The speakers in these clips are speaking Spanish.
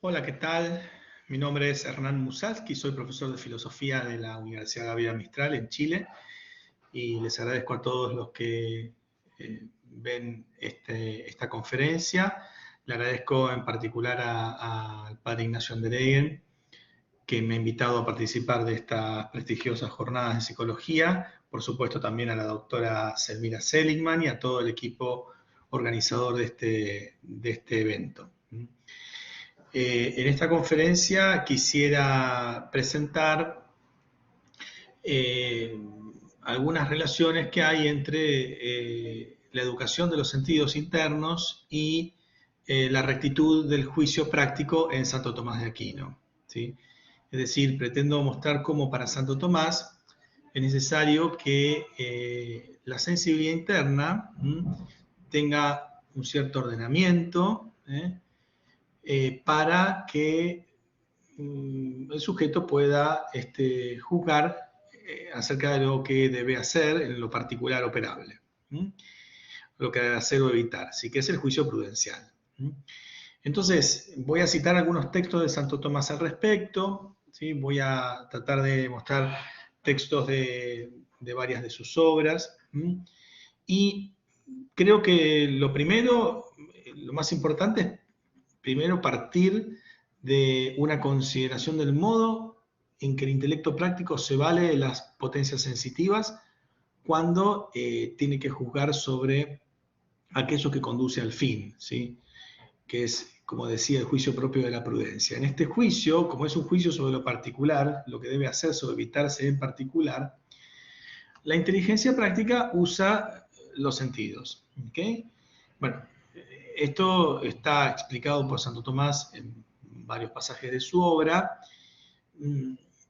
Hola, ¿qué tal? Mi nombre es Hernán Musalski, soy profesor de filosofía de la Universidad Gabriela Mistral en Chile y les agradezco a todos los que ven esta conferencia. Le agradezco en particular al padre Ignacio Andereggen, que me ha invitado a participar de estas prestigiosas jornadas de psicología, por supuesto también a la doctora Selmira Seligman y a todo el equipo organizador de este evento. En esta conferencia quisiera presentar eh, algunas relaciones que hay entre la educación de los sentidos internos y la rectitud del juicio práctico en Santo Tomás de Aquino, ¿sí? Es decir, pretendo mostrar cómo para Santo Tomás es necesario que la sensibilidad interna tenga un cierto ordenamiento, para que el sujeto pueda juzgar acerca de lo que debe hacer en lo particular operable, lo que debe hacer o evitar, así que es el juicio prudencial. Entonces, voy a citar algunos textos de Santo Tomás al respecto, ¿sí? Voy a tratar de mostrar textos de varias de sus obras, y creo que lo primero, lo más importante es primero partir de una consideración del modo en que el intelecto práctico se vale de las potencias sensitivas cuando tiene que juzgar sobre aquello que conduce al fin, ¿sí? Que es, como decía, el juicio propio de la prudencia. En este juicio, como es un juicio sobre lo particular, lo que debe hacerse o evitarse en particular, la inteligencia práctica usa los sentidos. ¿Okay? Bueno, esto está explicado por Santo Tomás en varios pasajes de su obra.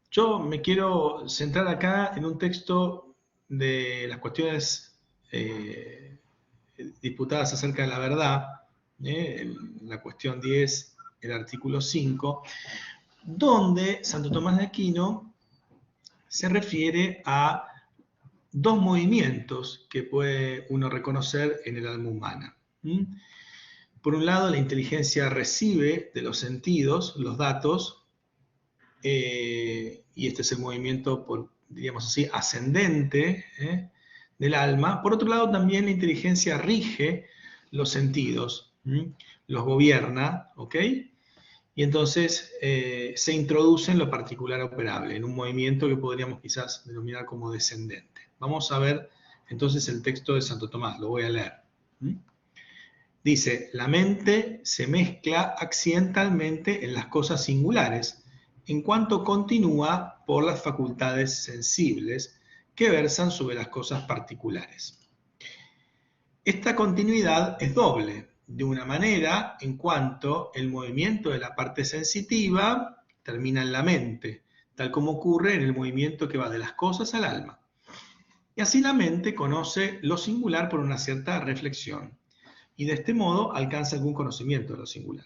Yo me quiero centrar acá en un texto de las cuestiones disputadas acerca de la verdad, la cuestión 10, el artículo 5, donde Santo Tomás de Aquino se refiere a dos movimientos que puede uno reconocer en el alma humana. Por un lado, la inteligencia recibe de los sentidos los datos, y este es el movimiento, diríamos así, ascendente del alma. Por otro lado, también la inteligencia rige los sentidos, los gobierna, ¿ok? Y entonces se introduce en lo particular operable, en un movimiento que podríamos quizás denominar como descendente. Vamos a ver entonces el texto de Santo Tomás, lo voy a leer. Dice, la mente se mezcla accidentalmente en las cosas singulares, en cuanto continúa por las facultades sensibles que versan sobre las cosas particulares. Esta continuidad es doble, de una manera en cuanto el movimiento de la parte sensitiva termina en la mente, tal como ocurre en el movimiento que va de las cosas al alma. Y así la mente conoce lo singular por una cierta reflexión, y de este modo alcanza algún conocimiento de lo singular.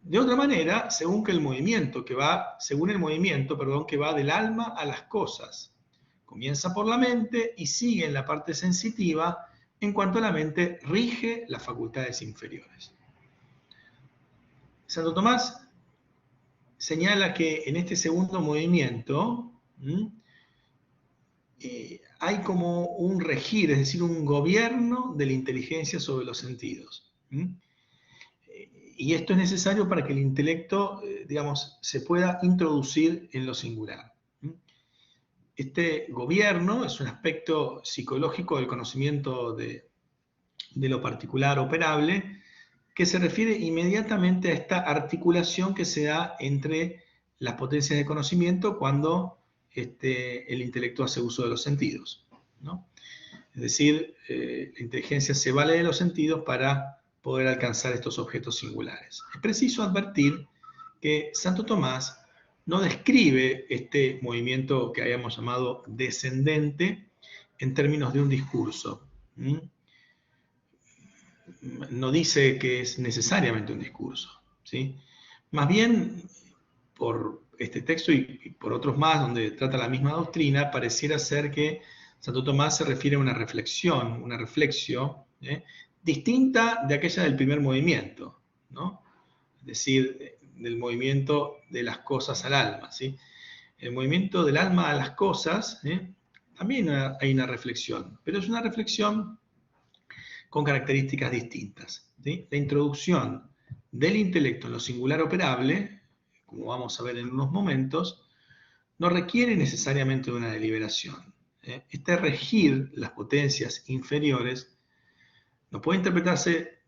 De otra manera, según el movimiento que va del alma a las cosas, comienza por la mente y sigue en la parte sensitiva, en cuanto la mente rige las facultades inferiores. Santo Tomás señala que en este segundo movimiento hay como un regir, es decir, un gobierno de la inteligencia sobre los sentidos. Y esto es necesario para que el intelecto, digamos, se pueda introducir en lo singular. Este gobierno es un aspecto psicológico del conocimiento de lo particular operable, que se refiere inmediatamente a esta articulación que se da entre las potencias de conocimiento cuando el intelecto hace uso de los sentidos, ¿no? Es decir, la inteligencia se vale de los sentidos para poder alcanzar estos objetos singulares. Es preciso advertir que Santo Tomás no describe este movimiento que habíamos llamado descendente en términos de un discurso. No dice que es necesariamente un discurso, ¿sí? Más bien, por este texto y por otros más donde trata la misma doctrina, pareciera ser que Santo Tomás se refiere a una reflexión, una reflexión distinta de aquella del primer movimiento, ¿no? Es decir, del movimiento de las cosas al alma, ¿sí? El movimiento del alma a las cosas, también hay una reflexión, pero es una reflexión con características distintas, ¿sí? La introducción del intelecto en lo singular operable, como vamos a ver en unos momentos, no requiere necesariamente de una deliberación. Este regir las potencias inferiores no puede interpretarse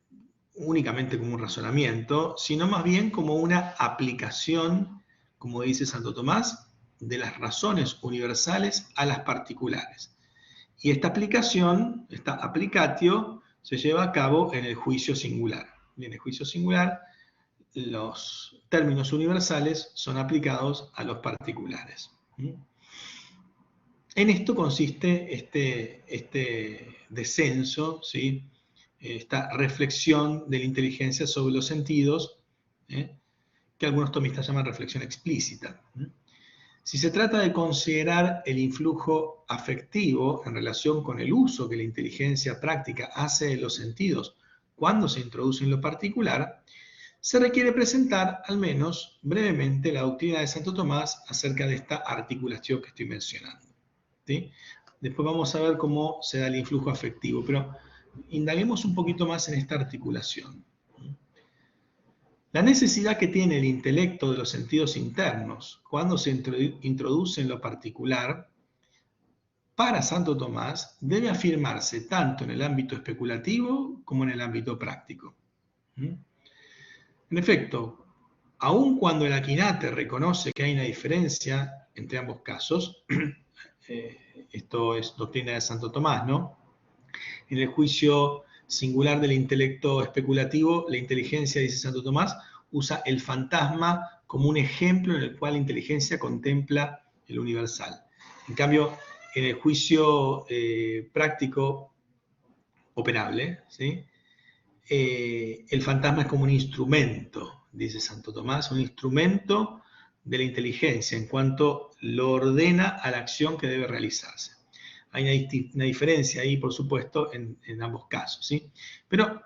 únicamente como un razonamiento, sino más bien como una aplicación, como dice Santo Tomás, de las razones universales a las particulares. Y esta aplicación, esta applicatio, se lleva a cabo en el juicio singular. Y en el juicio singular, los términos universales son aplicados a los particulares. En esto consiste este descenso, ¿sí? Esta reflexión de la inteligencia sobre los sentidos, que algunos tomistas llaman reflexión explícita. Si se trata de considerar el influjo afectivo en relación con el uso que la inteligencia práctica hace de los sentidos cuando se introduce en lo particular, se requiere presentar, al menos brevemente, la doctrina de Santo Tomás acerca de esta articulación que estoy mencionando, ¿sí? Después vamos a ver cómo se da el influjo afectivo, pero indaguemos un poquito más en esta articulación. La necesidad que tiene el intelecto de los sentidos internos cuando se introduce en lo particular, para Santo Tomás, debe afirmarse tanto en el ámbito especulativo como en el ámbito práctico. En efecto, aun cuando el Aquinate reconoce que hay una diferencia entre ambos casos, esto es doctrina de Santo Tomás, ¿no? En el juicio singular del intelecto especulativo, la inteligencia, dice Santo Tomás, usa el fantasma como un ejemplo en el cual la inteligencia contempla el universal. En cambio, en el juicio práctico operable, ¿sí? El fantasma es como un instrumento, dice Santo Tomás, un instrumento de la inteligencia en cuanto lo ordena a la acción que debe realizarse. Hay una diferencia ahí, por supuesto, en ambos casos, ¿sí? Pero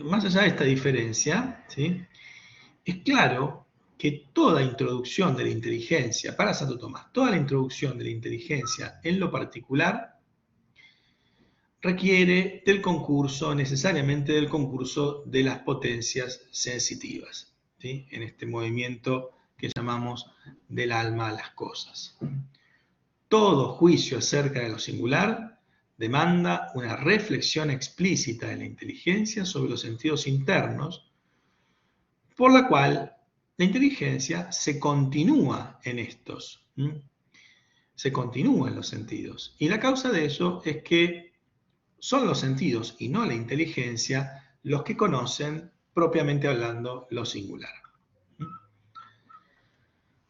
más allá de esta diferencia, ¿sí? Es claro que toda introducción de la inteligencia, para Santo Tomás, toda la introducción de la inteligencia en lo particular requiere del concurso, necesariamente del concurso de las potencias sensitivas, ¿sí? En este movimiento que llamamos del alma a las cosas. Todo juicio acerca de lo singular demanda una reflexión explícita de la inteligencia sobre los sentidos internos, por la cual la inteligencia se continúa en estos, se continúa en los sentidos. Y la causa de eso es que son los sentidos y no la inteligencia los que conocen, propiamente hablando, lo singular.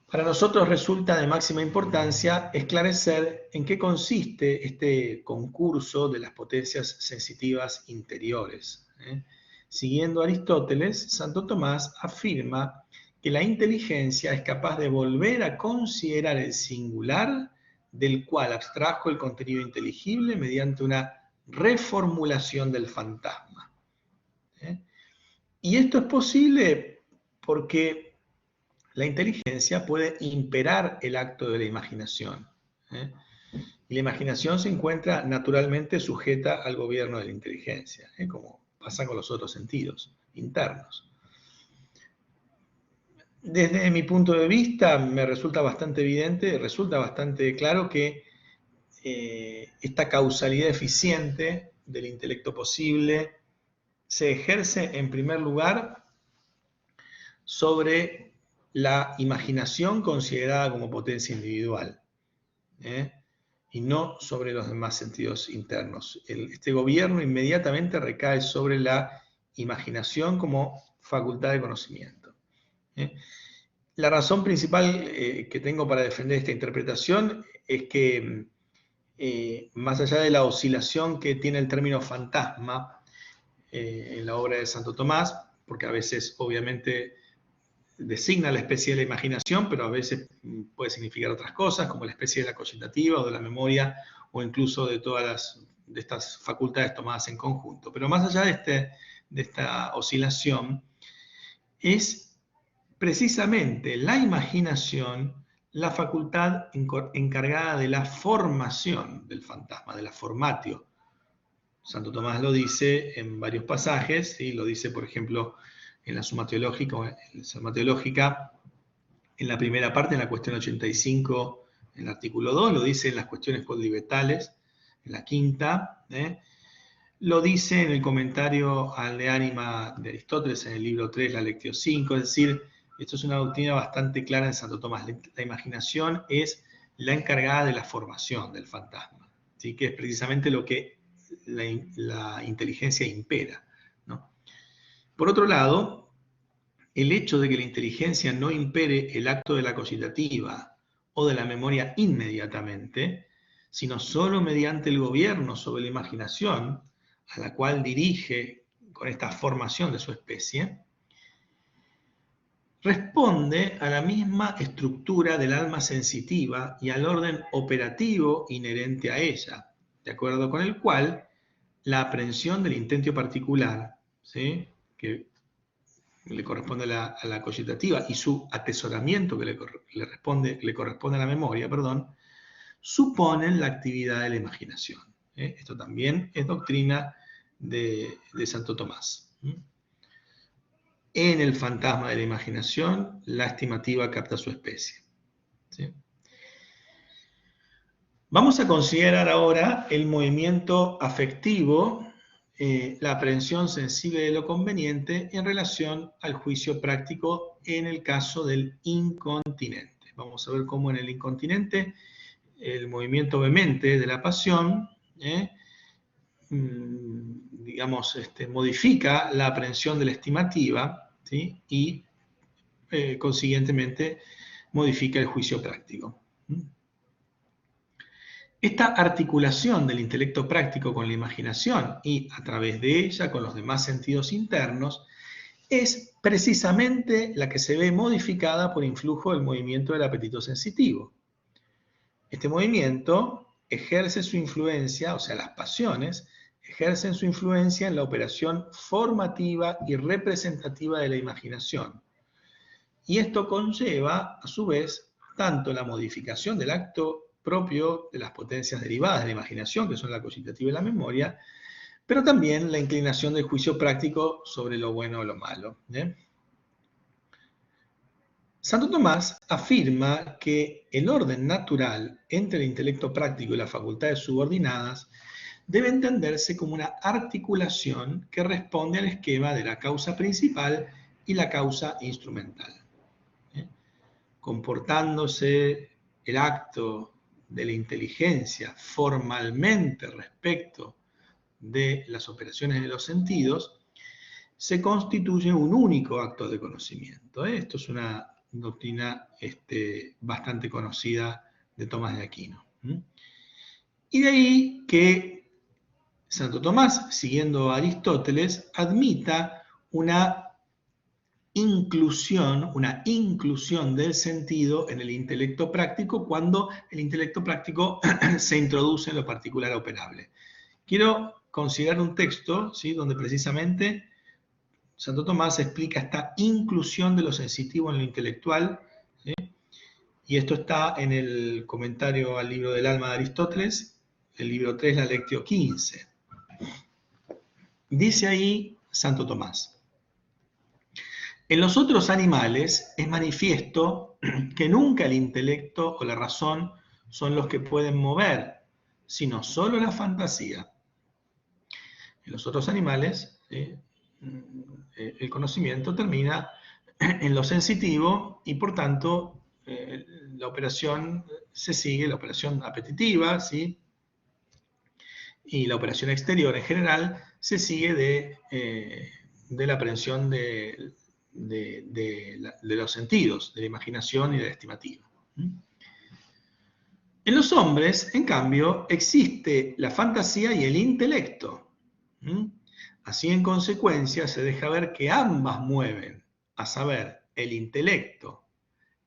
Para nosotros resulta de máxima importancia esclarecer en qué consiste este concurso de las potencias sensitivas interiores. Siguiendo a Aristóteles, Santo Tomás afirma que la inteligencia es capaz de volver a considerar el singular del cual abstrajo el contenido inteligible mediante una reformulación del fantasma. Y esto es posible porque la inteligencia puede imperar el acto de la imaginación. Y la imaginación se encuentra naturalmente sujeta al gobierno de la inteligencia, como pasa con los otros sentidos internos. Desde mi punto de vista me resulta bastante evidente, resulta bastante claro que esta causalidad eficiente del intelecto posible se ejerce en primer lugar sobre la imaginación considerada como potencia individual, y no sobre los demás sentidos internos. Este gobierno inmediatamente recae sobre la imaginación como facultad de conocimiento. La razón principal que tengo para defender esta interpretación es que, más allá de la oscilación que tiene el término fantasma en la obra de Santo Tomás, porque a veces obviamente designa la especie de la imaginación, pero a veces puede significar otras cosas, como la especie de la cogitativa o de la memoria, o incluso de todas estas facultades tomadas en conjunto. Pero más allá de esta oscilación, es precisamente la imaginación la facultad encargada de la formación del fantasma, de la formatio. Santo Tomás lo dice en varios pasajes, ¿sí? Lo dice, por ejemplo, en la Suma Teológica, en la primera parte, en la cuestión 85, en el artículo 2, lo dice en las cuestiones codivetales, en la quinta, lo dice en el comentario al De Anima de Aristóteles, en el libro 3, la lectio 5, es decir, esto es una doctrina bastante clara en Santo Tomás. La imaginación es la encargada de la formación del fantasma, ¿sí? Que es precisamente lo que la inteligencia impera, ¿no? Por otro lado, el hecho de que la inteligencia no impere el acto de la cogitativa o de la memoria inmediatamente, sino solo mediante el gobierno sobre la imaginación, a la cual dirige con esta formación de su especie, responde a la misma estructura del alma sensitiva y al orden operativo inherente a ella, de acuerdo con el cual la aprehensión del intento particular, ¿sí?, que le corresponde a la cogitativa, y su atesoramiento que le corresponde a la memoria, suponen la actividad de la imaginación. Esto también es doctrina de Santo Tomás. En el fantasma de la imaginación, la estimativa capta su especie. ¿Sí? Vamos a considerar ahora el movimiento afectivo, la aprehensión sensible de lo conveniente en relación al juicio práctico en el caso del incontinente. Vamos a ver cómo en el incontinente el movimiento vehemente de la pasión, digamos, modifica la aprehensión de la estimativa, ¿sí?, y consiguientemente modifica el juicio práctico. Esta articulación del intelecto práctico con la imaginación y a través de ella con los demás sentidos internos es precisamente la que se ve modificada por influjo del movimiento del apetito sensitivo. Este movimiento ejerce su influencia, o sea, las pasiones ejercen su influencia en la operación formativa y representativa de la imaginación. Y esto conlleva, a su vez, tanto la modificación del acto propio de las potencias derivadas de la imaginación, que son la cogitativa y la memoria, pero también la inclinación del juicio práctico sobre lo bueno o lo malo. Santo Tomás afirma que el orden natural entre el intelecto práctico y las facultades subordinadas debe entenderse como una articulación que responde al esquema de la causa principal y la causa instrumental. Comportándose el acto de la inteligencia formalmente respecto de las operaciones de los sentidos, se constituye un único acto de conocimiento. Esto es una doctrina bastante conocida de Tomás de Aquino. Y de ahí que Santo Tomás, siguiendo a Aristóteles, admita una inclusión del sentido en el intelecto práctico cuando el intelecto práctico se introduce en lo particular operable. Quiero considerar un texto, ¿sí?, donde precisamente Santo Tomás explica esta inclusión de lo sensitivo en lo intelectual, ¿sí?, y esto está en el comentario al libro del alma de Aristóteles, el libro 3, la lectio 15. Dice ahí Santo Tomás: en los otros animales es manifiesto que nunca el intelecto o la razón son los que pueden mover, sino solo la fantasía. En los otros animales, el conocimiento termina en lo sensitivo y por tanto la operación se sigue, la operación apetitiva, ¿sí?, y la operación exterior en general se sigue de la aprehensión de los sentidos, de la imaginación y de la estimativa. En los hombres, en cambio, existe la fantasía y el intelecto. Así, en consecuencia, se deja ver que ambas mueven, a saber, el intelecto,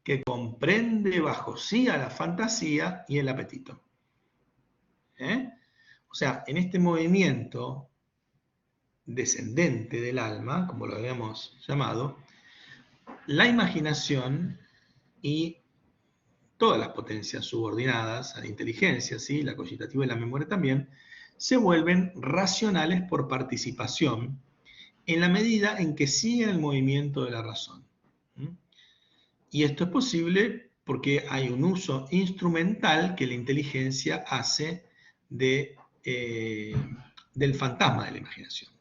que comprende bajo sí a la fantasía y el apetito. O sea, en este movimiento descendente del alma, como lo habíamos llamado, la imaginación y todas las potencias subordinadas a la inteligencia, ¿sí? La cogitativa y la memoria también, se vuelven racionales por participación en la medida en que siguen el movimiento de la razón. Y esto es posible porque hay un uso instrumental que la inteligencia hace del fantasma de la imaginación.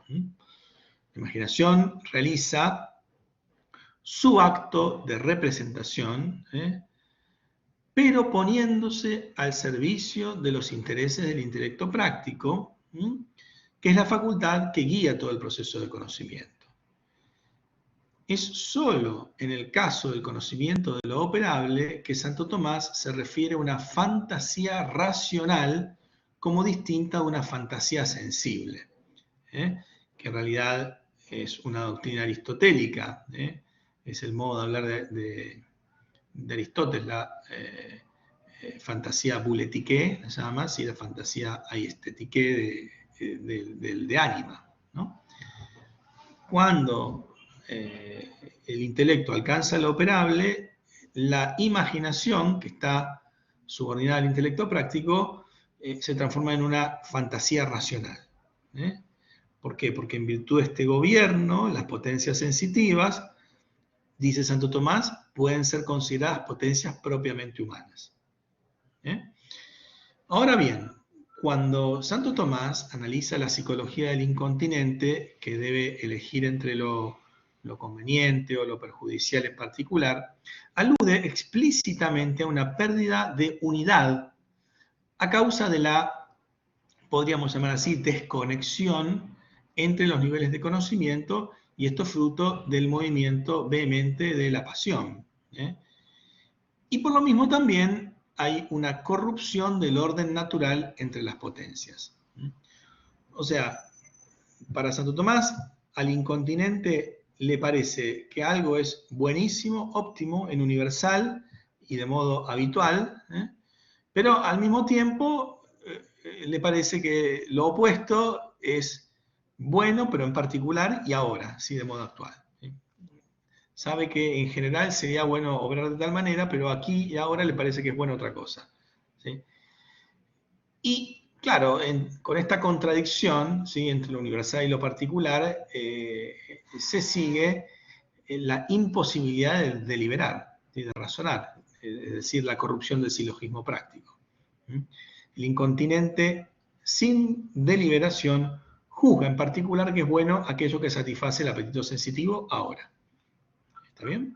La imaginación realiza su acto de representación, pero poniéndose al servicio de los intereses del intelecto práctico, que es la facultad que guía todo el proceso de conocimiento. Es sólo en el caso del conocimiento de lo operable que Santo Tomás se refiere a una fantasía racional como distinta a una fantasía sensible, que en realidad es una doctrina aristotélica, es el modo de hablar de Aristóteles, la fantasía bouletique, se llama así, la fantasía aiesthetique de ánima, ¿no? Cuando el intelecto alcanza lo operable, la imaginación, que está subordinada al intelecto práctico, se transforma en una fantasía racional. ¿Por qué? Porque en virtud de este gobierno, las potencias sensitivas, dice Santo Tomás, pueden ser consideradas potencias propiamente humanas. Ahora bien, cuando Santo Tomás analiza la psicología del incontinente, que debe elegir entre lo conveniente o lo perjudicial en particular, alude explícitamente a una pérdida de unidad a causa de la, podríamos llamar así, desconexión entre los niveles de conocimiento, y esto es fruto del movimiento vehemente de la pasión. Y por lo mismo también hay una corrupción del orden natural entre las potencias. O sea, para Santo Tomás, al incontinente le parece que algo es buenísimo, óptimo, en universal y de modo habitual, pero al mismo tiempo le parece que lo opuesto es bueno, pero en particular y ahora, ¿sí? De modo actual. Sabe que en general sería bueno obrar de tal manera, pero aquí y ahora le parece que es bueno otra cosa. ¿Sí? Y claro, con esta contradicción, ¿sí?, entre lo universal y lo particular, se sigue la imposibilidad de deliberar, ¿sí?, de razonar, es decir, la corrupción del silogismo práctico. El incontinente, sin deliberación, juzga en particular que es bueno aquello que satisface el apetito sensitivo ahora. ¿Está bien?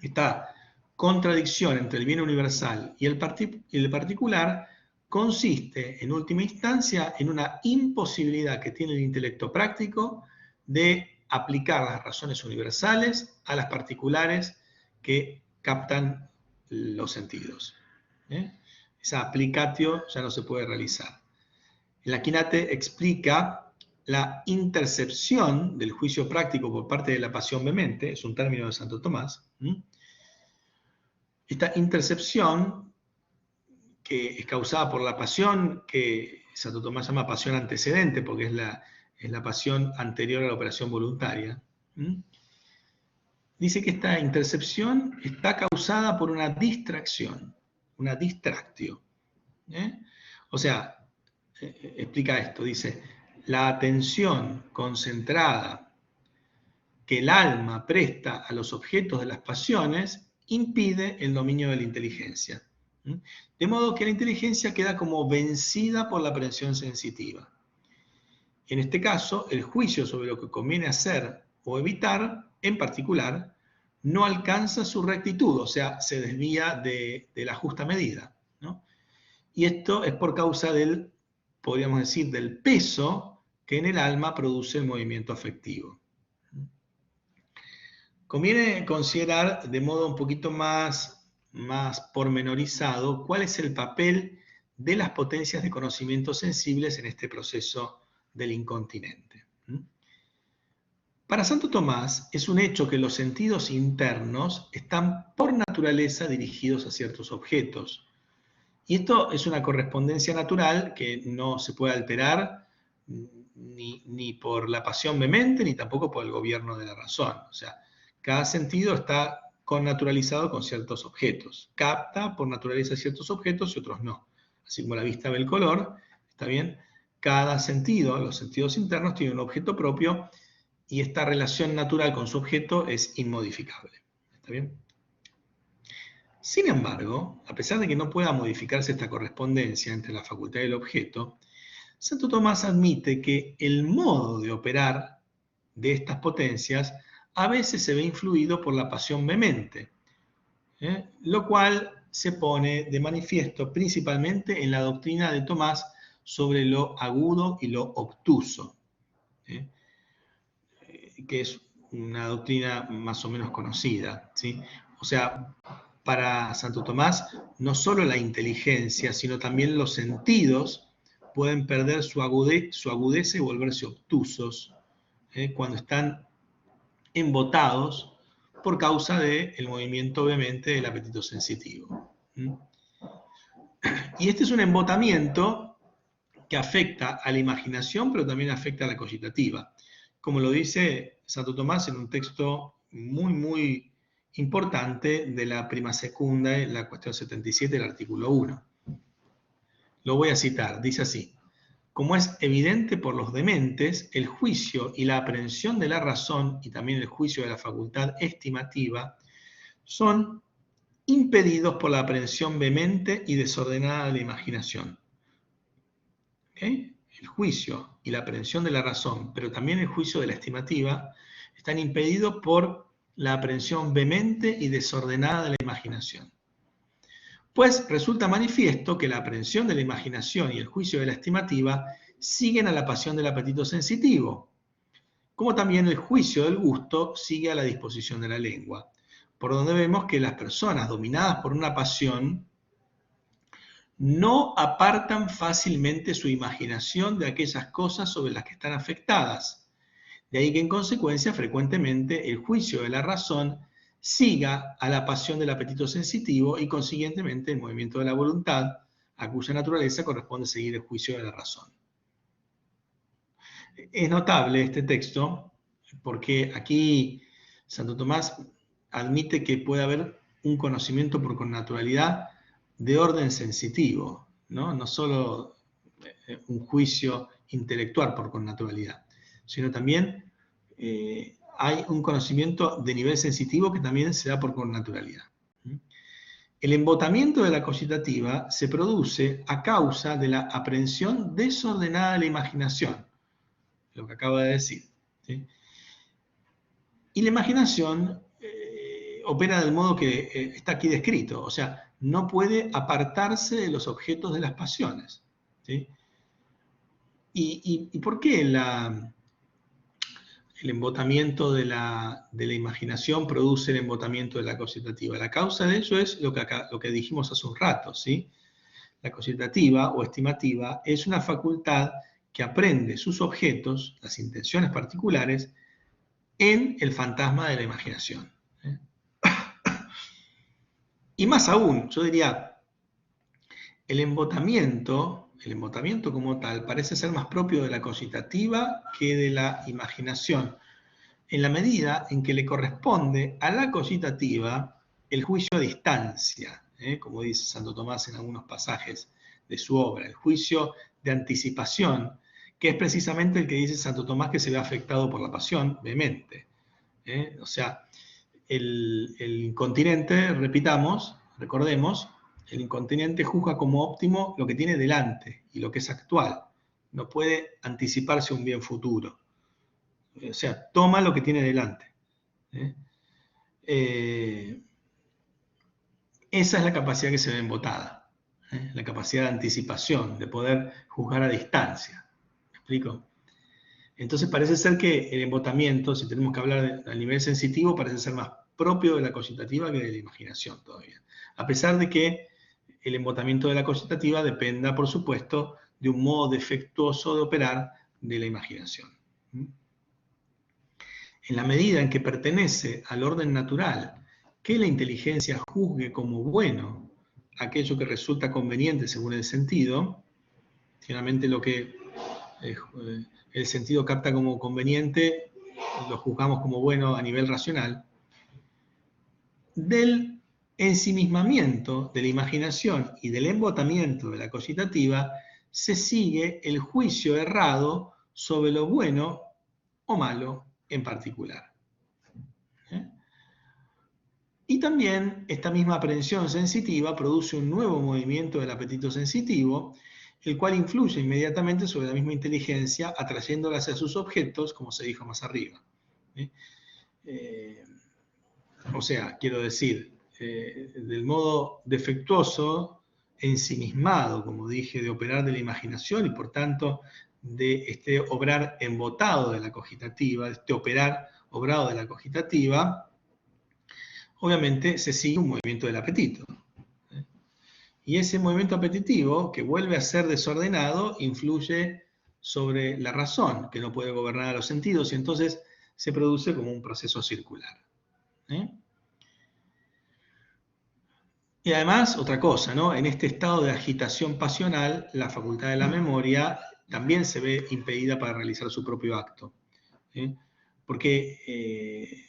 Esta contradicción entre el bien universal y el particular consiste, en última instancia, en una imposibilidad que tiene el intelecto práctico de aplicar las razones universales a las particulares que captan los sentidos. Esa applicatio ya no se puede realizar. El Aquinate explica la intercepción del juicio práctico por parte de la pasión vehemente, es un término de Santo Tomás. Esta intercepción, que es causada por la pasión, que Santo Tomás llama pasión antecedente, porque es la pasión anterior a la operación voluntaria, dice que esta intercepción está causada por una distracción, una distractio. O sea, explica esto, dice, la atención concentrada que el alma presta a los objetos de las pasiones impide el dominio de la inteligencia. De modo que la inteligencia queda como vencida por la aprehensión sensitiva. En este caso, el juicio sobre lo que conviene hacer o evitar, en particular, no alcanza su rectitud, o sea, se desvía de la justa medida, ¿no? Y esto es por causa del, podríamos decir, del peso que en el alma produce el movimiento afectivo. Conviene considerar de modo un poquito más pormenorizado cuál es el papel de las potencias de conocimiento sensibles en este proceso del incontinente. Para Santo Tomás es un hecho que los sentidos internos están por naturaleza dirigidos a ciertos objetos. Y esto es una correspondencia natural que no se puede alterar ni por la pasión vehemente, ni tampoco por el gobierno de la razón. O sea, Cada sentido está connaturalizado con ciertos objetos. Capta por naturaleza ciertos objetos y otros no. Así como la vista ve el color, ¿está bien? Cada sentido, los sentidos internos, tiene un objeto propio y esta relación natural con su objeto es inmodificable. ¿Está bien? Sin embargo, a pesar de que no pueda modificarse esta correspondencia entre la facultad y el objeto, Santo Tomás admite que el modo de operar de estas potencias a veces se ve influido por la pasión vehemente, lo cual se pone de manifiesto principalmente en la doctrina de Tomás sobre lo agudo y lo obtuso, que es una doctrina más o menos conocida, ¿sí? O sea, para Santo Tomás, no solo la inteligencia, sino también los sentidos pueden perder su agudeza y volverse obtusos cuando están embotados por causa del movimiento obviamente del apetito sensitivo. Y este es un embotamiento que afecta a la imaginación, pero también afecta a la cogitativa, como lo dice Santo Tomás en un texto muy, muy importante de la prima secunda, en la cuestión 77 del artículo 1. Lo voy a citar, dice así: como es evidente por los dementes, el juicio y la aprehensión de la razón y también el juicio de la facultad estimativa son impedidos por la aprehensión vehemente y desordenada de la imaginación. ¿Okay? El juicio y la aprehensión de la razón, pero también el juicio de la estimativa, están impedidos por la aprehensión vehemente y desordenada de la imaginación. Pues resulta manifiesto que la aprehensión de la imaginación y el juicio de la estimativa siguen a la pasión del apetito sensitivo, como también el juicio del gusto sigue a la disposición de la lengua, por donde vemos que las personas dominadas por una pasión no apartan fácilmente su imaginación de aquellas cosas sobre las que están afectadas. De ahí que en consecuencia frecuentemente el juicio de la razón siga a la pasión del apetito sensitivo y consiguientemente el movimiento de la voluntad, a cuya naturaleza corresponde seguir el juicio de la razón. Es notable este texto porque aquí Santo Tomás admite que puede haber un conocimiento por connaturalidad de orden sensitivo, no solo un juicio intelectual por connaturalidad, sino también hay un conocimiento de nivel sensitivo que también se da por connaturalidad. El embotamiento de la cogitativa se produce a causa de la aprehensión desordenada de la imaginación, lo que acabo de decir, ¿sí? Y la imaginación opera del modo que está aquí descrito, o sea, no puede apartarse de los objetos de las pasiones, ¿sí? ¿Y por qué el embotamiento de la imaginación produce el embotamiento de la cogitativa? La causa de ello es lo que dijimos hace un rato, ¿sí? La cogitativa o estimativa es una facultad que aprende sus objetos, las intenciones particulares, en el fantasma de la imaginación. Y más aún, yo diría, el embotamiento como tal parece ser más propio de la cogitativa que de la imaginación, en la medida en que le corresponde a la cogitativa el juicio a distancia, como dice Santo Tomás en algunos pasajes de su obra, el juicio de anticipación, que es precisamente el que dice Santo Tomás que se ve afectado por la pasión vehemente. O sea, el incontinente, recordemos, el incontinente juzga como óptimo lo que tiene delante y lo que es actual. No puede anticiparse un bien futuro. O sea, toma lo que tiene delante. Esa es la capacidad que se ve embotada. La capacidad de anticipación, de poder juzgar a distancia. ¿Me explico? Entonces parece ser que el embotamiento, si tenemos que hablar a nivel sensitivo, parece ser más propio de la cogitativa que de la imaginación todavía. A pesar de que el embotamiento de la cogitativa dependa, por supuesto, de un modo defectuoso de operar de la imaginación. En la medida en que pertenece al orden natural que la inteligencia juzgue como bueno aquello que resulta conveniente según el sentido, finalmente lo que el sentido capta como conveniente, lo juzgamos como bueno a nivel racional, del ensimismamiento, de la imaginación y del embotamiento de la cogitativa se sigue el juicio errado sobre lo bueno o malo en particular. Y también esta misma aprehensión sensitiva produce un nuevo movimiento del apetito sensitivo, el cual influye inmediatamente sobre la misma inteligencia, atrayéndola hacia sus objetos, como se dijo más arriba. O sea, quiero decir, del modo defectuoso, ensimismado, como dije, de operar de la imaginación y por tanto de este obrar embotado de la cogitativa, de este operar obrado de la cogitativa, obviamente se sigue un movimiento del apetito. Y ese movimiento apetitivo, que vuelve a ser desordenado, influye sobre la razón, que no puede gobernar a los sentidos, y entonces se produce como un proceso circular. Y además, otra cosa, ¿no? En este estado de agitación pasional, la facultad de la memoria también se ve impedida para realizar su propio acto. Porque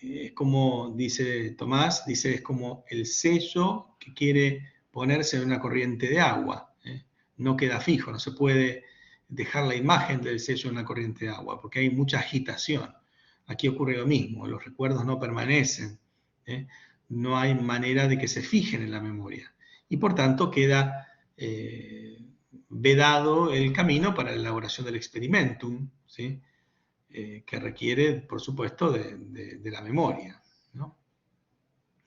es como, dice Tomás, es como el sello que quiere ponerse en una corriente de agua. No queda fijo, no se puede dejar la imagen del sello en una corriente de agua, porque hay mucha agitación. Aquí ocurre lo mismo, los recuerdos no permanecen. No hay manera de que se fijen en la memoria. Y por tanto queda vedado el camino para la elaboración del experimentum, ¿sí? Que requiere, por supuesto, de la memoria, ¿no?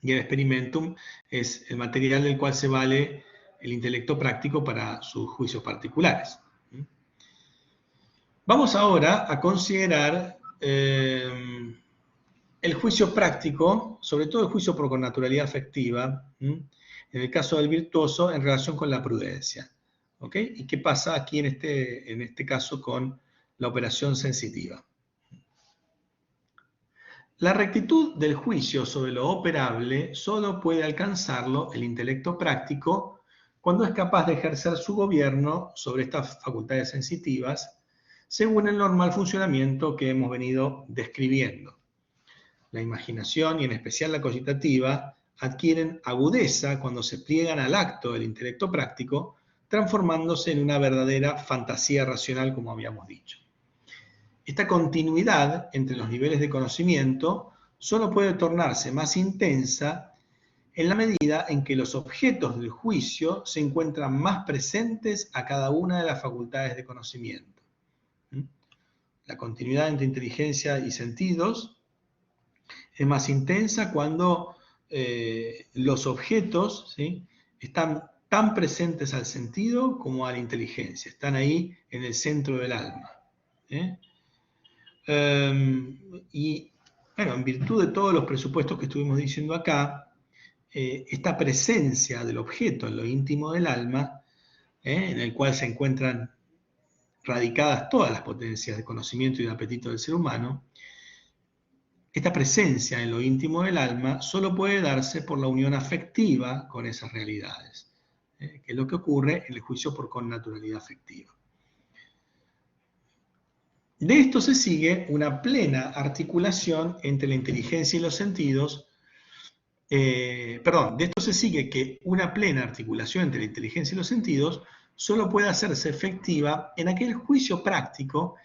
Y el experimentum es el material del cual se vale el intelecto práctico para sus juicios particulares. Vamos ahora a considerar el juicio práctico, sobre todo el juicio por connaturalidad afectiva, en el caso del virtuoso en relación con la prudencia. ¿Okay? ¿Y qué pasa aquí en este caso con la operación sensitiva? La rectitud del juicio sobre lo operable solo puede alcanzarlo el intelecto práctico cuando es capaz de ejercer su gobierno sobre estas facultades sensitivas según el normal funcionamiento que hemos venido describiendo. La imaginación y en especial la cogitativa adquieren agudeza cuando se pliegan al acto del intelecto práctico, transformándose en una verdadera fantasía racional, como habíamos dicho. Esta continuidad entre los niveles de conocimiento solo puede tornarse más intensa en la medida en que los objetos del juicio se encuentran más presentes a cada una de las facultades de conocimiento. La continuidad entre inteligencia y sentidos es más intensa cuando los objetos, ¿sí?, están tan presentes al sentido como a la inteligencia, están ahí en el centro del alma. Y bueno, en virtud de todos los presupuestos que estuvimos diciendo acá, esta presencia del objeto en lo íntimo del alma, en el cual se encuentran radicadas todas las potencias de conocimiento y de apetito del ser humano, esta presencia en lo íntimo del alma solo puede darse por la unión afectiva con esas realidades, que es lo que ocurre en el juicio por connaturalidad afectiva. De esto se sigue una plena articulación entre la inteligencia y los sentidos. De esto se sigue que una plena articulación entre la inteligencia y los sentidos solo puede hacerse efectiva en aquel juicio práctico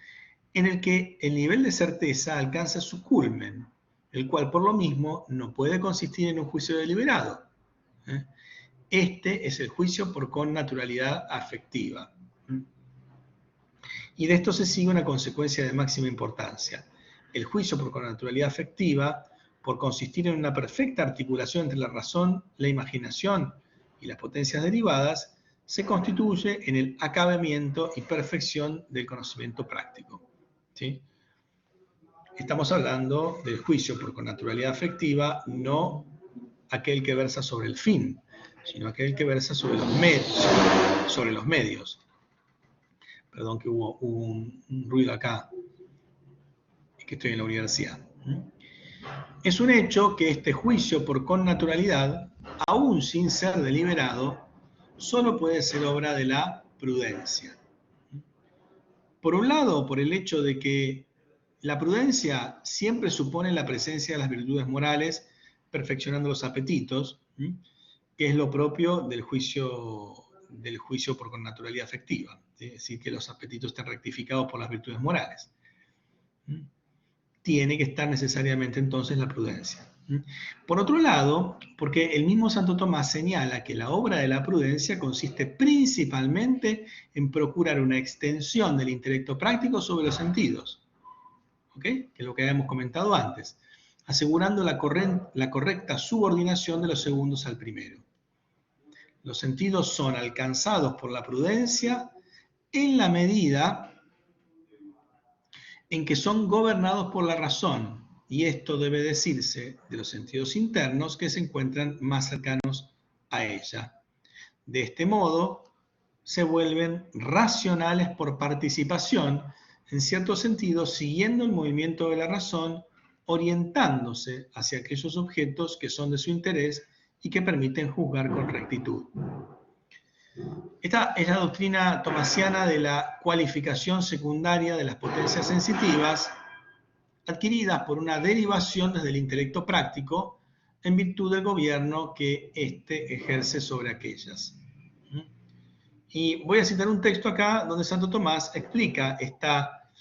en el que el nivel de certeza alcanza su culmen, el cual por lo mismo no puede consistir en un juicio deliberado. Este es el juicio por connaturalidad afectiva. Y de esto se sigue una consecuencia de máxima importancia. El juicio por connaturalidad afectiva, por consistir en una perfecta articulación entre la razón, la imaginación y las potencias derivadas, se constituye en el acabamiento y perfección del conocimiento práctico. ¿Sí? Estamos hablando del juicio por connaturalidad afectiva, no aquel que versa sobre el fin, sino aquel que versa sobre los medios. Perdón que hubo un ruido acá, que estoy en la universidad. Es un hecho que este juicio por connaturalidad, aún sin ser deliberado, solo puede ser obra de la prudencia. Por un lado, por el hecho de que la prudencia siempre supone la presencia de las virtudes morales perfeccionando los apetitos, que es lo propio del juicio por connaturalidad afectiva, ¿sí? Es decir, que los apetitos estén rectificados por las virtudes morales. Tiene que estar necesariamente entonces la prudencia. Por otro lado, porque el mismo Santo Tomás señala que la obra de la prudencia consiste principalmente en procurar una extensión del intelecto práctico sobre los sentidos, ¿ok? Que es lo que habíamos comentado antes, asegurando la correcta subordinación de los segundos al primero. Los sentidos son alcanzados por la prudencia en la medida en que son gobernados por la razón, y esto debe decirse de los sentidos internos que se encuentran más cercanos a ella. De este modo, se vuelven racionales por participación, en cierto sentido, siguiendo el movimiento de la razón, orientándose hacia aquellos objetos que son de su interés y que permiten juzgar con rectitud. Esta es la doctrina tomasiana de la cualificación secundaria de las potencias sensitivas adquiridas por una derivación desde el intelecto práctico en virtud del gobierno que éste ejerce sobre aquellas. Y voy a citar un texto acá donde Santo Tomás explica esta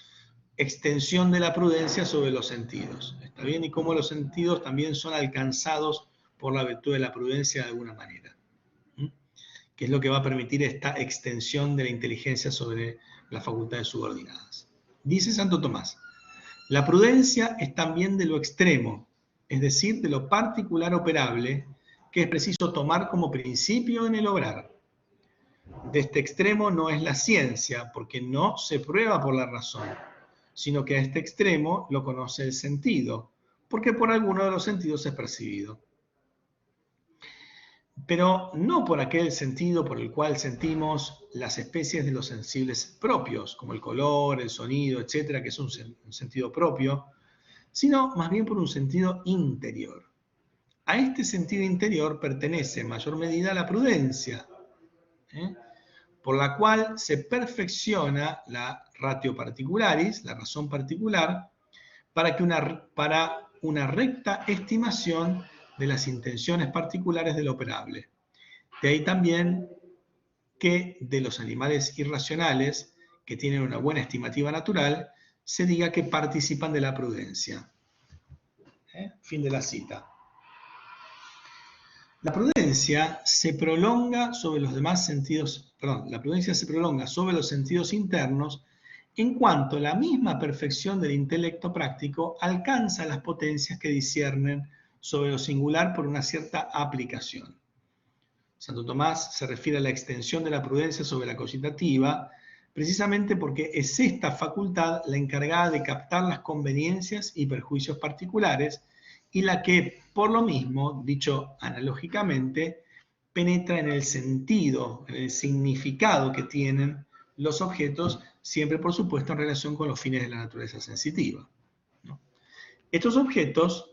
extensión de la prudencia sobre los sentidos. ¿Está bien? Y cómo los sentidos también son alcanzados por la virtud de la prudencia de alguna manera, que es lo que va a permitir esta extensión de la inteligencia sobre las facultades subordinadas. Dice Santo Tomás, la prudencia es también de lo extremo, es decir, de lo particular operable, que es preciso tomar como principio en el obrar. De este extremo no es la ciencia, porque no se prueba por la razón, sino que a este extremo lo conoce el sentido, porque por alguno de los sentidos es percibido. Pero no por aquel sentido por el cual sentimos las especies de los sensibles propios, como el color, el sonido, etcétera, que es un sentido propio, sino más bien por un sentido interior. A este sentido interior pertenece en mayor medida la prudencia, por la cual se perfecciona la ratio particularis, la razón particular, para una recta estimación de las intenciones particulares del operable. De ahí también que de los animales irracionales, que tienen una buena estimativa natural, se diga que participan de la prudencia. Fin de la cita. La prudencia se prolonga sobre los demás sentidos, la prudencia se prolonga sobre los sentidos internos en cuanto la misma perfección del intelecto práctico alcanza las potencias que disciernen sobre lo singular por una cierta aplicación. Santo Tomás se refiere a la extensión de la prudencia sobre la cogitativa, precisamente porque es esta facultad la encargada de captar las conveniencias y perjuicios particulares y la que, por lo mismo, dicho analógicamente, penetra en el sentido, en el significado que tienen los objetos, siempre, por supuesto, en relación con los fines de la naturaleza sensitiva, ¿no? Estos objetos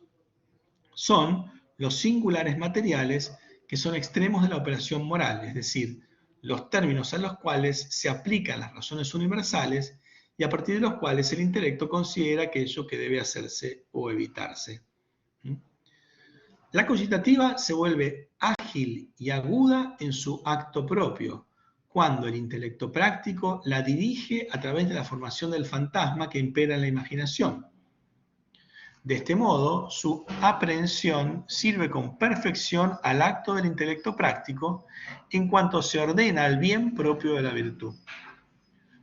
son los singulares materiales que son extremos de la operación moral, es decir, los términos a los cuales se aplican las razones universales y a partir de los cuales el intelecto considera aquello que debe hacerse o evitarse. La cogitativa se vuelve ágil y aguda en su acto propio, cuando el intelecto práctico la dirige a través de la formación del fantasma que impera en la imaginación. De este modo, su aprehensión sirve con perfección al acto del intelecto práctico en cuanto se ordena al bien propio de la virtud.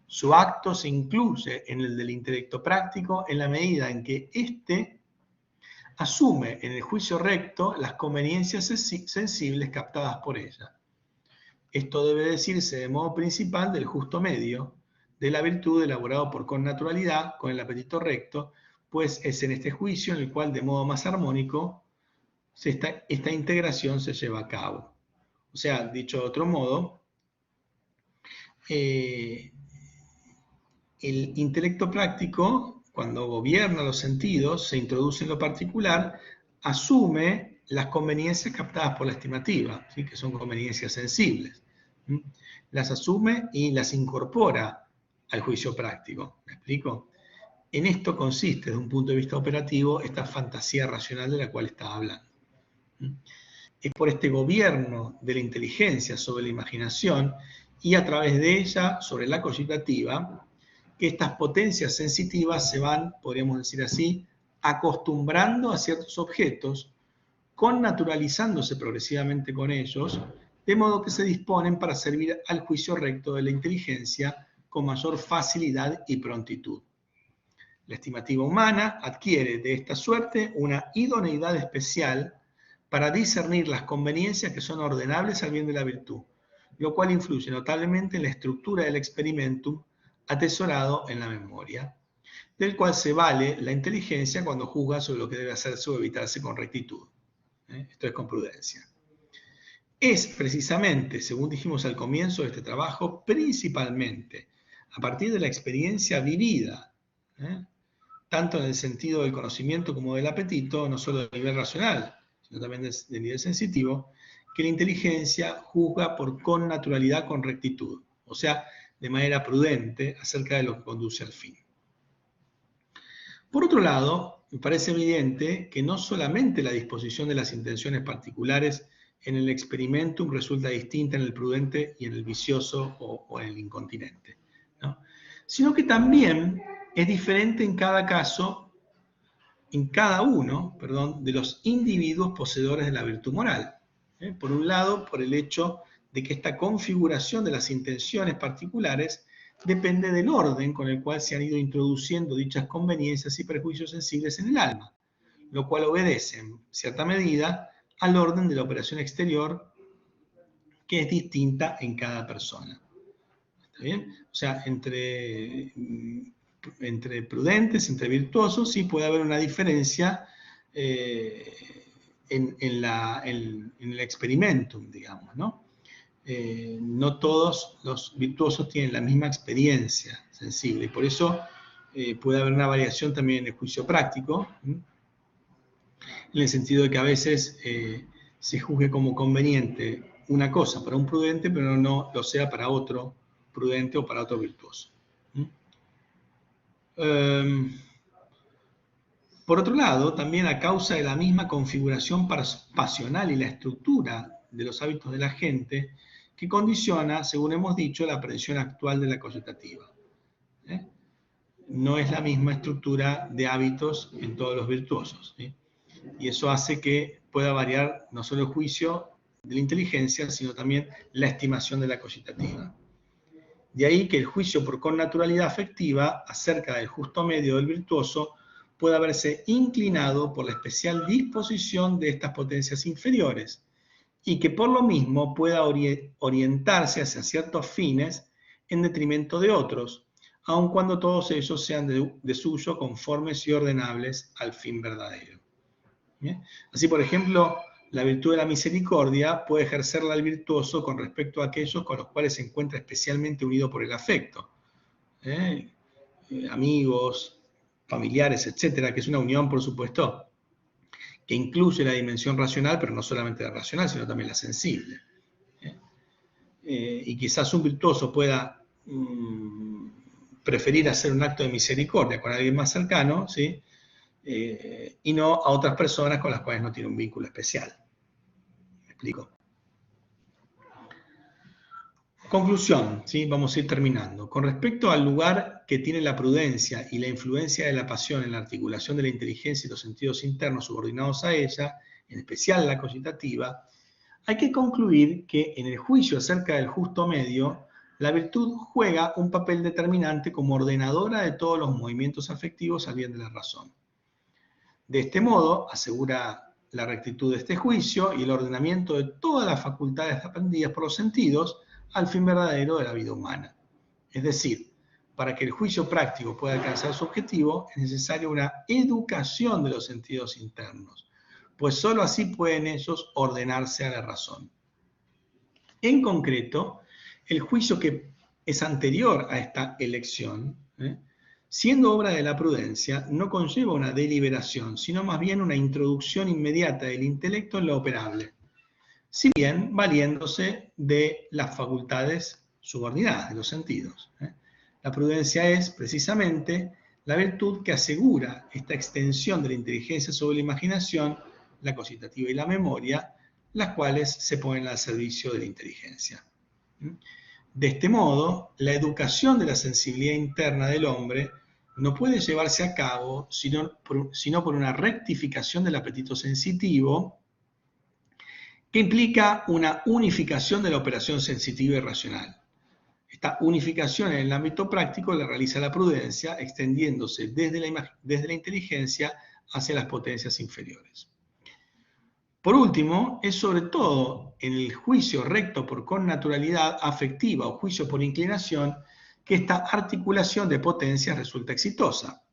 Su acto se incluye en el del intelecto práctico en la medida en que éste asume en el juicio recto las conveniencias sensibles captadas por ella. Esto debe decirse de modo principal del justo medio, de la virtud elaborado por connaturalidad con el apetito recto, pues es en este juicio en el cual de modo más armónico esta integración se lleva a cabo. O sea, dicho de otro modo, el intelecto práctico, cuando gobierna los sentidos, se introduce en lo particular, asume las conveniencias captadas por la estimativa, ¿sí? Que son conveniencias sensibles. Las asume y las incorpora al juicio práctico. ¿Me explico? En esto consiste, desde un punto de vista operativo, esta fantasía racional de la cual estaba hablando. Es por este gobierno de la inteligencia sobre la imaginación y a través de ella sobre la cogitativa, que estas potencias sensitivas se van, podríamos decir así, acostumbrando a ciertos objetos, connaturalizándose progresivamente con ellos, de modo que se disponen para servir al juicio recto de la inteligencia con mayor facilidad y prontitud. La estimativa humana adquiere de esta suerte una idoneidad especial para discernir las conveniencias que son ordenables al bien de la virtud, lo cual influye notablemente en la estructura del experimentum atesorado en la memoria, del cual se vale la inteligencia cuando juzga sobre lo que debe hacerse o evitarse con rectitud. Esto es con prudencia. Es precisamente, según dijimos al comienzo de este trabajo, principalmente a partir de la experiencia vivida, tanto en el sentido del conocimiento como del apetito, no solo a nivel racional, sino también de nivel sensitivo, que la inteligencia juzga por connaturalidad con rectitud, o sea, de manera prudente acerca de lo que conduce al fin. Por otro lado, me parece evidente que no solamente la disposición de las intenciones particulares en el experimentum resulta distinta en el prudente y en el vicioso o en el incontinente, ¿no? Sino que también es diferente en cada caso, en cada uno, de los individuos poseedores de la virtud moral. Por un lado, por el hecho de que esta configuración de las intenciones particulares depende del orden con el cual se han ido introduciendo dichas conveniencias y prejuicios sensibles en el alma, lo cual obedece, en cierta medida, al orden de la operación exterior, que es distinta en cada persona. ¿Está bien? O sea, entre prudentes, entre virtuosos, sí puede haber una diferencia en el experimentum, digamos, ¿no? No todos los virtuosos tienen la misma experiencia sensible, y por eso puede haber una variación también en el juicio práctico, en el sentido de que a veces se juzgue como conveniente una cosa para un prudente, pero no lo sea para otro prudente o para otro virtuoso. Por otro lado, también a causa de la misma configuración pasional y la estructura de los hábitos de la gente, que condiciona, según hemos dicho, la aprehensión actual de la cogitativa. No es la misma estructura de hábitos en todos los virtuosos, ¿sí? Y eso hace que pueda variar no solo el juicio de la inteligencia, sino también la estimación de la cogitativa. De ahí que el juicio por connaturalidad afectiva acerca del justo medio del virtuoso pueda verse inclinado por la especial disposición de estas potencias inferiores, y que por lo mismo pueda orientarse hacia ciertos fines en detrimento de otros, aun cuando todos ellos sean de suyo conformes y ordenables al fin verdadero. ¿Bien? Así, por ejemplo, la virtud de la misericordia puede ejercerla el virtuoso con respecto a aquellos con los cuales se encuentra especialmente unido por el afecto, amigos, familiares, etcétera, que es una unión, por supuesto, que incluye la dimensión racional, pero no solamente la racional, sino también la sensible. Y quizás un virtuoso pueda preferir hacer un acto de misericordia con alguien más cercano, ¿sí? Y no a otras personas con las cuales no tiene un vínculo especial. ¿Me explico? Conclusión, ¿sí? Vamos a ir terminando. Con respecto al lugar que tiene la prudencia y la influencia de la pasión en la articulación de la inteligencia y los sentidos internos subordinados a ella, en especial la cogitativa, hay que concluir que en el juicio acerca del justo medio, la virtud juega un papel determinante como ordenadora de todos los movimientos afectivos al bien de la razón. De este modo, asegura la rectitud de este juicio y el ordenamiento de todas las facultades aprendidas por los sentidos al fin verdadero de la vida humana. Es decir, para que el juicio práctico pueda alcanzar su objetivo, es necesaria una educación de los sentidos internos, pues sólo así pueden ellos ordenarse a la razón. En concreto, el juicio que es anterior a esta elección, siendo obra de la prudencia, no conlleva una deliberación, sino más bien una introducción inmediata del intelecto en lo operable, si bien valiéndose de las facultades subordinadas, de los sentidos. La prudencia es, precisamente, la virtud que asegura esta extensión de la inteligencia sobre la imaginación la cogitativa y la memoria, las cuales se ponen al servicio de la inteligencia. De este modo, la educación de la sensibilidad interna del hombre no puede llevarse a cabo sino por una rectificación del apetito sensitivo, que implica una unificación de la operación sensitiva y racional. Esta unificación en el ámbito práctico la realiza la prudencia, extendiéndose desde la inteligencia hacia las potencias inferiores. Por último, es sobre todo en el juicio recto por connaturalidad afectiva o juicio por inclinación que esta articulación de potencias resulta exitosa.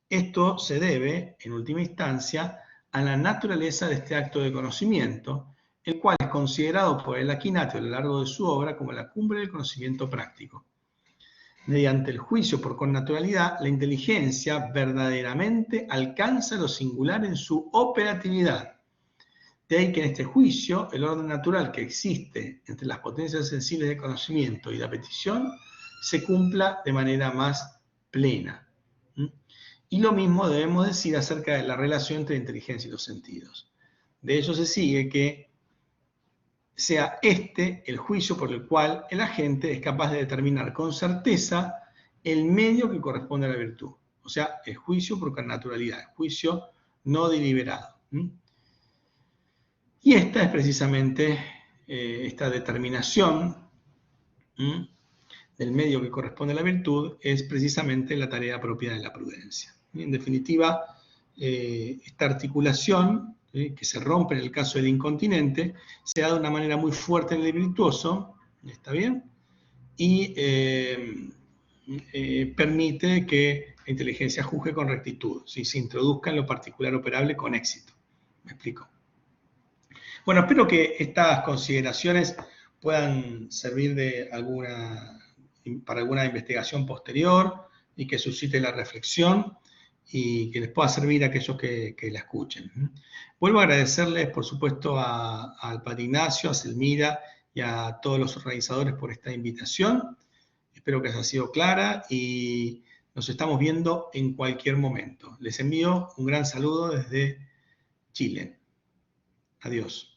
Esto se debe, en última instancia, a la naturaleza de este acto de conocimiento, el cual es considerado por el Aquinatio a lo largo de su obra como la cumbre del conocimiento práctico. Mediante el juicio por connaturalidad, la inteligencia verdaderamente alcanza lo singular en su operatividad. De ahí que en este juicio, el orden natural que existe entre las potencias sensibles de conocimiento y la petición se cumpla de manera más plena. Y lo mismo debemos decir acerca de la relación entre la inteligencia y los sentidos. De ello se sigue que sea este el juicio por el cual el agente es capaz de determinar con certeza el medio que corresponde a la virtud. O sea, el juicio por connaturalidad, el juicio no deliberado. Y esta es precisamente esta determinación del medio que corresponde a la virtud, es precisamente la tarea propia de la prudencia. En definitiva, esta articulación que se rompe en el caso del incontinente se da de una manera muy fuerte en el virtuoso, ¿está bien? Y permite que la inteligencia juzgue con rectitud, ¿sí? Se introduzca en lo particular operable con éxito. ¿Me explico? Bueno, espero que estas consideraciones puedan servir para alguna investigación posterior y que suscite la reflexión y que les pueda servir a aquellos que la escuchen. Vuelvo a agradecerles, por supuesto, al Padre Ignacio, a Selmira y a todos los organizadores por esta invitación. Espero que haya sido clara y nos estamos viendo en cualquier momento. Les envío un gran saludo desde Chile. Adiós.